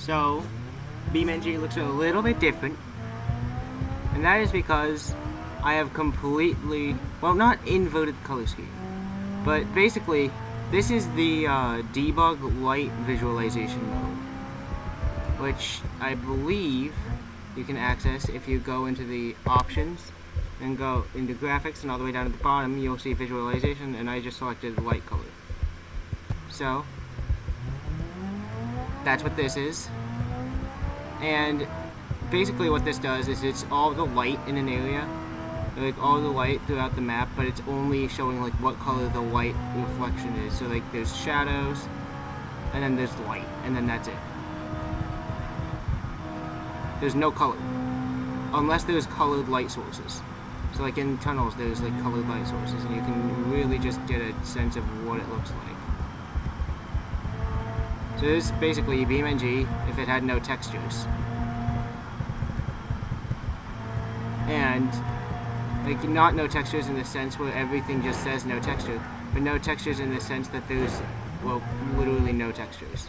So, BeamNG looks a little bit different, and that is because I have completely, well, not inverted the color scheme, but basically, this is the debug light visualization mode, which I believe you can access if you go into the options and go into graphics, and all the way down at the bottom you'll see visualization, and I just selected light color. So that's what this is, and basically what this does is it's all the light in an area, like all the light throughout the map, but it's only showing like what color the light reflection is. So like there's shadows, and then there's light, and then that's it. There's no color, unless there's colored light sources. So like in tunnels there's like colored light sources, and you can really just get a sense of what it looks like. So this is basically BeamNG if it had no textures. And like not no textures in the sense where everything just says no texture, but no textures in the sense that there's, well, literally no textures.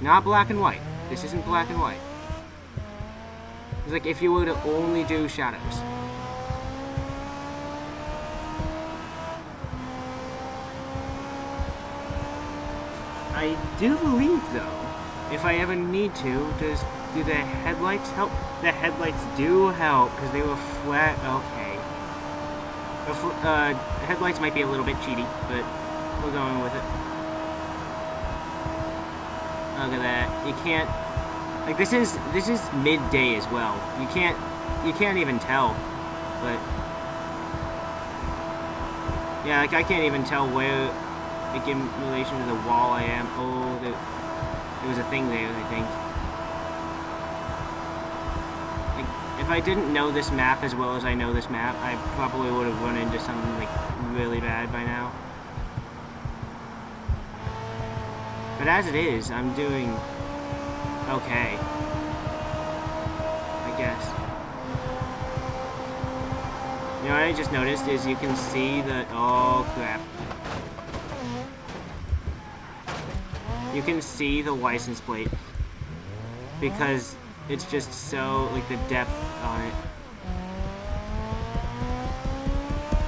Not black and white. This isn't black and white. It's like if you were to only do shadows. I do believe, though, if I ever need to, do the headlights help? The headlights do help, because they were flat. Okay. The headlights might be a little bit cheaty, but we're going with it. Look at that. You can't, like, this is midday as well. You can't even tell, but yeah, like I can't even tell where, like, in relation to the wall I am. Oh, there was a thing there, I think. Like, if I didn't know this map as well as I know this map, I probably would have run into something like really bad by now. But as it is, I'm doing okay, I guess. You know what I just noticed is you can see that, oh crap. You can see the license plate because it's just so, like, the depth on it.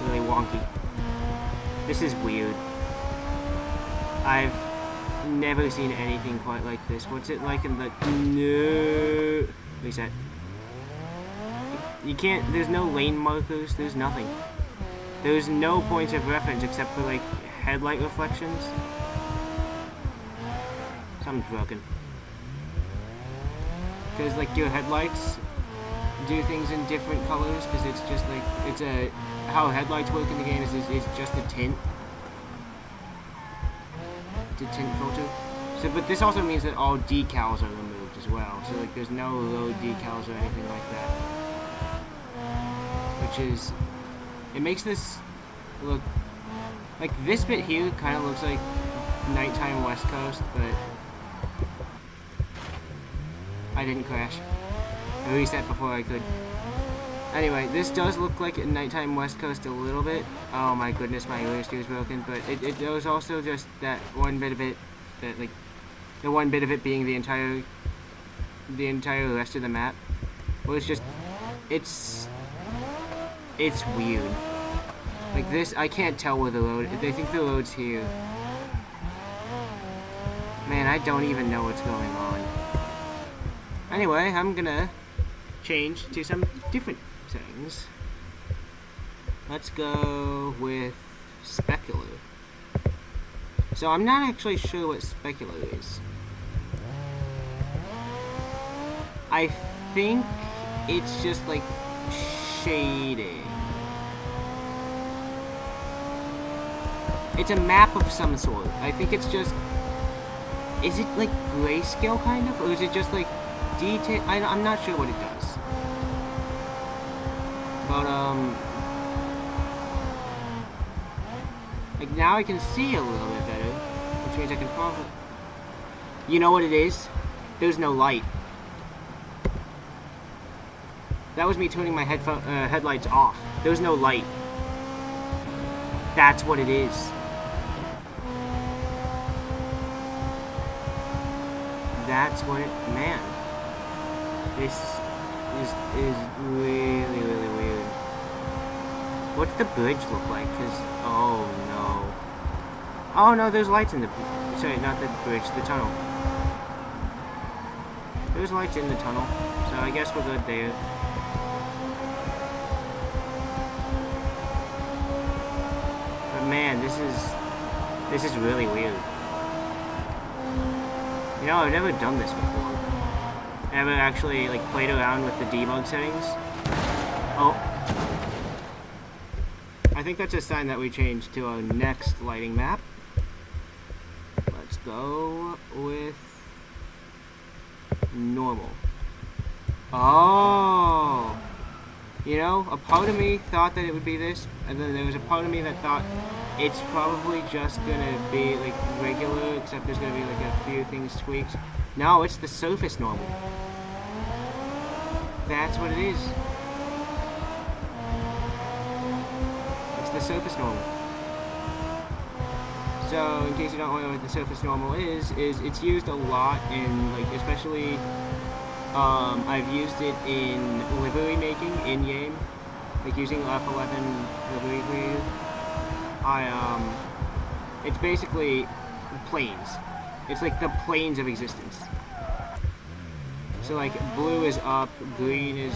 Really wonky. This is weird. I've never seen anything quite like this. What's it like in the... No... Reset. You can't... There's no lane markers. There's nothing. There's no points of reference except for, like, headlight reflections. Something's broken. Because, like, your headlights do things in different colors, because it's just, like... It's a... How headlights work in the game is it's just a tint. Tint filter. So, but this also means that all decals are removed as well. So like there's no road decals or anything like that. Which is, it makes this look like this bit here kind of looks like nighttime West Coast, but I didn't crash. I reset before I could. Anyway, this does look like a nighttime West Coast a little bit. Oh my goodness, my rear steer is broken. But there was also just that one bit of it, that like, the one bit of it being the entire rest of the map. Well, it's just, it's weird. Like this, I can't tell where the road. They think the road's here. Man, I don't even know what's going on. Anyway, I'm gonna change to some different settings. Let's go with specular. So I'm not actually sure what specular is. I think it's just like shading. It's a map of some sort. I think it's just... Is it like grayscale kind of? Or is it just like detail? I'm not sure what it does. But, like, now I can see a little bit better, which means I can probably... You know what it is? There's no light. That was me turning my headlights off. There's no light. That's what it is. that's what it, man. This is really, really weird. What's the bridge look like? Cause, oh no. Oh no, there's lights in the, sorry, not the bridge, the tunnel. There's lights in the tunnel, so I guess we're good there. But man, this is really weird. You know, I've never done this before. Never actually like played around with the debug settings. Oh. I think that's a sign that we changed to our next lighting map. Let's go with normal. Oh! You know, a part of me thought that it would be this, and then there was a part of me that thought it's probably just gonna be like regular, except there's gonna be like a few things tweaked. No, it's the surface normal. That's what it is. It's the surface normal. So, in case you don't know what the surface normal is it's used a lot in, like, especially, I've used it in livery making in-game, like using F11 livery creator. It's basically planes. It's like the planes of existence. So, like, blue is up, green is,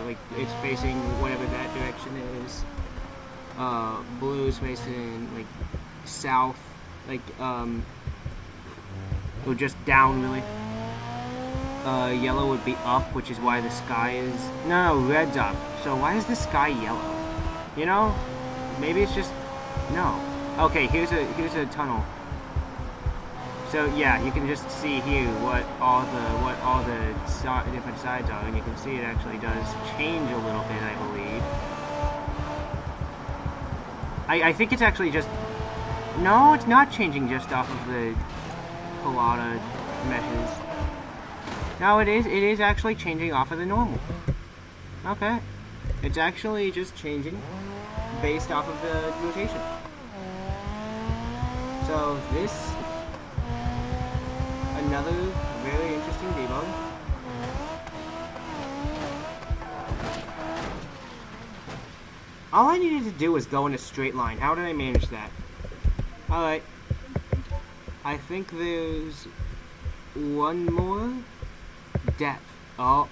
like, it's facing whatever that direction is. Blue is facing, like, south, like, or just down, really. Yellow would be up, which is why the sky is... No, red's up. So why is the sky yellow? You know? Maybe it's just... No. Okay, here's a tunnel. So yeah, you can just see here what all the different sides are, and you can see it actually does change a little bit, I believe. I think it's actually just... No, it's not changing just off of the colada meshes. No, it is actually changing off of the normal. Okay. It's actually just changing based off of the rotation. So this, another very interesting debug. All I needed to do was go in a straight line. How did I manage that? Alright. I think there's one more depth. Oh.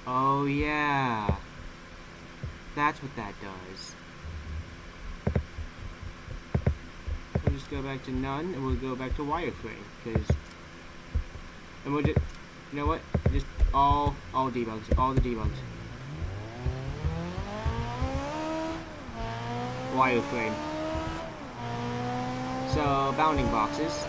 Oh yeah. That's what that does. We'll just go back to none, and we'll go back to wireframe, because... And we'll just... You know what? Just all debugs. All the debugs. Wireframe. So, bounding boxes.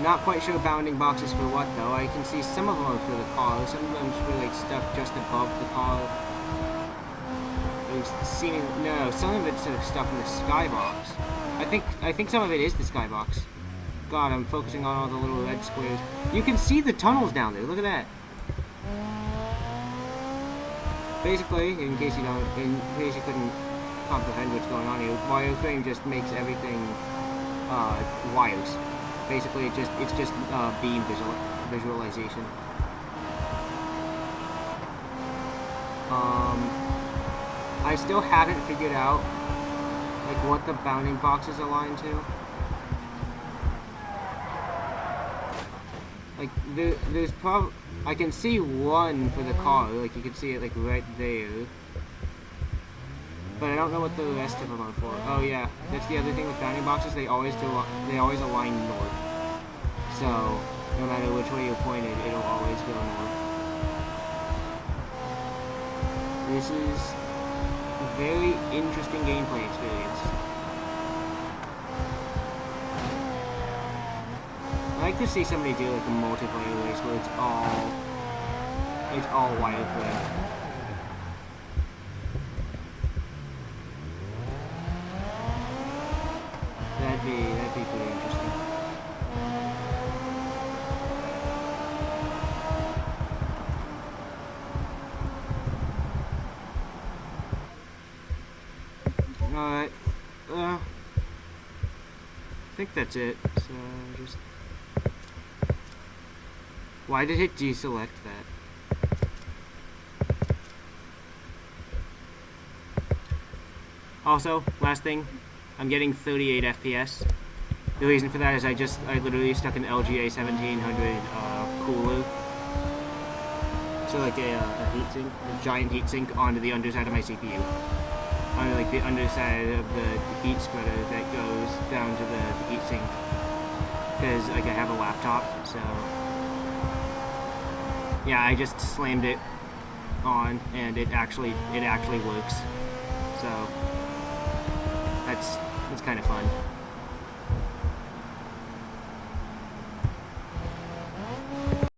Not quite sure bounding boxes for what, though. I can see some of them are for the car, some of them are for, like, stuff just above the car. No, some of it's stuff in the skybox. I think some of it is the skybox. God, I'm focusing on all the little red squares. You can see the tunnels down there, look at that. Basically, in case you couldn't comprehend what's going on here, wireframe just makes everything wires. Basically, it's just beam visualization. I still haven't figured out like what the bounding boxes align to. Like there's I can see one for the car, like you can see it like right there. But I don't know what the rest of them are for. Oh yeah, that's the other thing with bounding boxes. They always align north. So no matter which way you point it, it'll always go north. This is a very interesting gameplay experience. I like to see somebody do like a multiplayer race where it's all wireframe. That'd be pretty interesting. Alright. think that's it. So just... Why did it deselect that? Also, last thing, I'm getting 38 FPS. The reason for that is I literally stuck an LGA 1700 cooler, so like a heatsink, a giant heatsink onto the underside of my CPU, onto like the underside of the heat spreader that goes down to the heatsink, because like I have a laptop, so yeah, I just slammed it on and it actually works, so that's kind of fun.